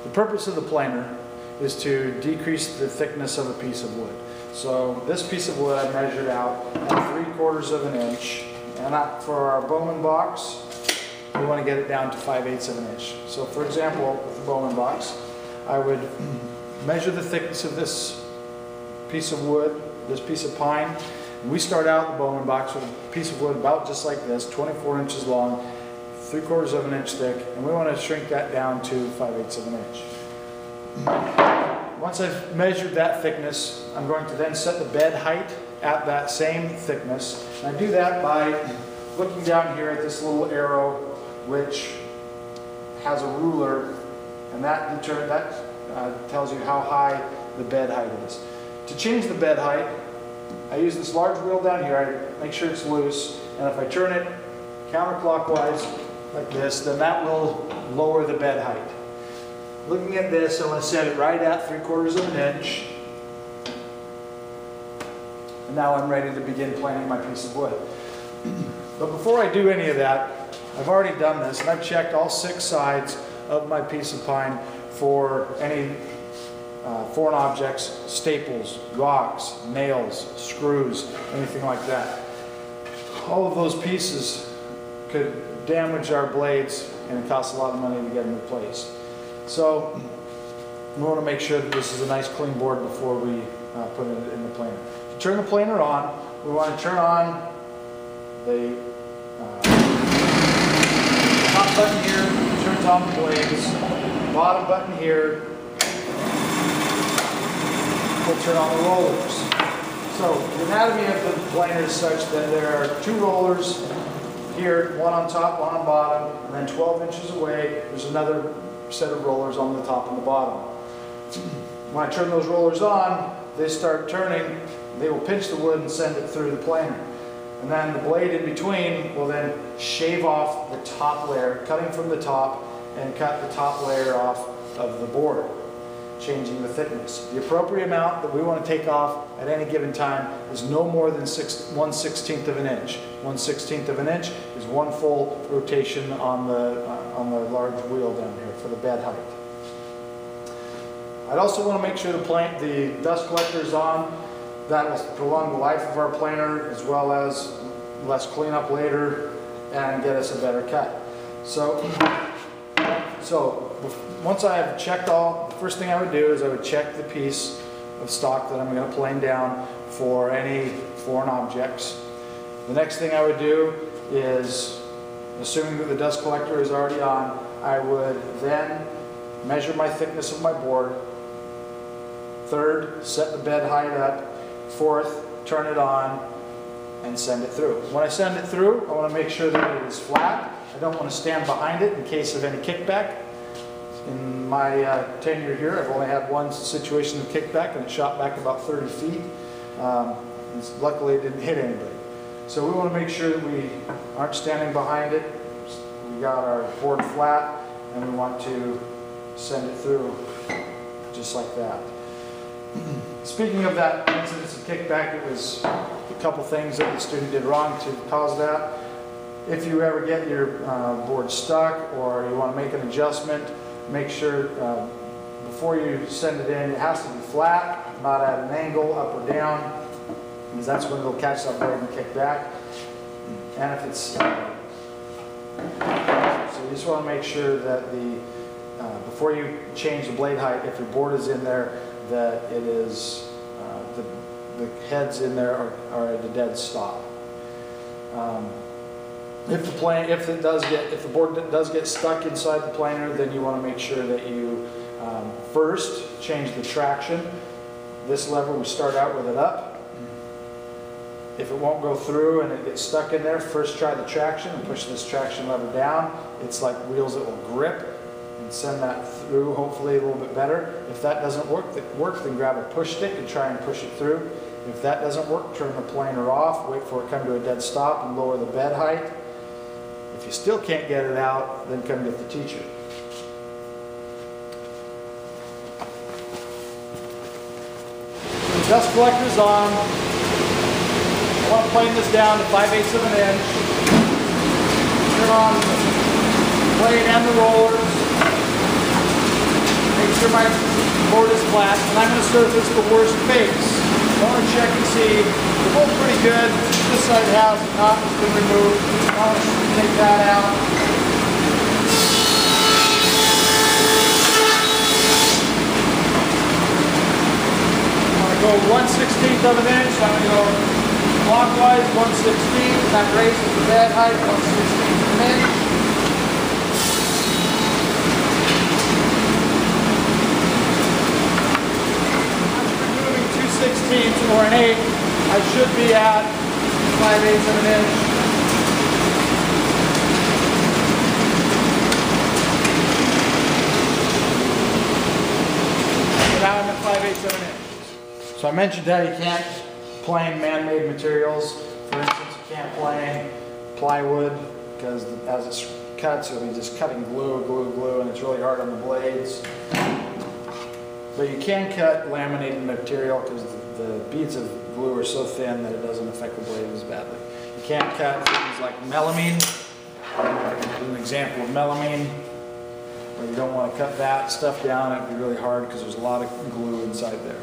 The purpose of the planer is to decrease the thickness of a piece of wood. So this piece of wood I measured out at 3/4 of an inch, and for our Bowman box, we want to get it down to 5/8 of an inch. So for example, with the Bowman box, I would measure the thickness of this piece of wood, this piece of pine. We start out the Bowman box with a piece of wood about just like this, 24 inches long, 3/4 of an inch thick, and we want to shrink that down to 5/8 of an inch. Once I've measured that thickness, I'm going to then set the bed height at that same thickness. And I do that by looking down here at this little arrow, which has a ruler, and that tells you how high the bed height is. To change the bed height, I use this large wheel down here. I make sure it's loose, and if I turn it counterclockwise like this, then that will lower the bed height. Looking at this, I want to set it right at 3/4 of an inch. And now I'm ready to begin planing my piece of wood. But before I do any of that, I've already done this, and I've checked all 6 sides of my piece of pine for any foreign objects, staples, rocks, nails, screws, anything like that. All of those pieces could damage our blades, and it costs a lot of money to get them replaced. So we want to make sure that this is a nice clean board before we put it in the planer. To turn the planer on, we want to turn on the top button here, turns on the blades. Bottom button here will turn on the rollers. So the anatomy of the planer is such that there are 2 rollers here, one on top, one on bottom, and then 12 inches away there's another set of rollers on the top and the bottom. When I turn those rollers on, they start turning. They will pinch the wood and send it through the planer. And then the blade in between will then shave off the top layer, cutting from the top, and cut the top layer off of the board, changing the thickness. The appropriate amount that we want to take off at any given time is no more than 1/16 of an inch. 1/16 of an inch is 1 full rotation on the large wheel down here for the bed height. I'd also want to make sure the dust collector is on. That will prolong the life of our planer, as well as less cleanup later and get us a better cut. So once I have checked all, the first thing I would do is I would check the piece of stock that I'm going to plane down for any foreign objects. The next thing I would do is, assuming that the dust collector is already on, I would then measure my thickness of my board. 3rd, set the bed height up. 4th, turn it on and send it through. When I send it through, I want to make sure that it is flat. I don't want to stand behind it in case of any kickback. In my tenure here, I've only had one situation of kickback, and it shot back about 30 feet. Luckily, it didn't hit anybody. So we want to make sure that we aren't standing behind it. We got our board flat, and we want to send it through just like that. Speaking of that incidence of kickback, it was a couple things that the student did wrong to cause that. If you ever get your board stuck or you want to make an adjustment, make sure before you send it in, it has to be flat, not at an angle, up or down, because that's when it'll catch that blade and kick back. And if it's, so you just want to make sure that before you change the blade height, if your board is in there, that it is, the heads in there are at a dead stop. If the board does get stuck inside the planer, then you want to make sure that you first change the traction. This lever, we start out with it up. If it won't go through and it gets stuck in there, first try the traction and push this traction lever down. It's like wheels that will grip and send that through, hopefully a little bit better. If that doesn't work, then grab a push stick and try and push it through. If that doesn't work, turn the planer off, wait for it to come to a dead stop and lower the bed height. If you still can't get it out, then come get the teacher. The dust collector's on. I want to plane this down to 5/8 of an inch. Turn on the blade and the rollers. make sure my board is flat, and I'm going to surface the worst face. I want to check and see. They're both pretty good. This side has the top has been removed. I want to take that out. I'm going to go 1/16 of an inch. I'm going to go clockwise 1/16. That raises the bed height 1/16 of an inch. Or an 8, I should be at 5/8 of an inch. So now I'm at 5/8 of an inch. So I mentioned how you can't plane man-made materials. For instance, you can't plane plywood because as it cuts, you'll be just cutting glue, and it's really hard on the blades. But you can cut laminated material because the beads of glue are so thin that it doesn't affect the blade as badly. You can't cut things like melamine. An example of melamine, where you don't want to cut that stuff down. It'd be really hard because there's a lot of glue inside there.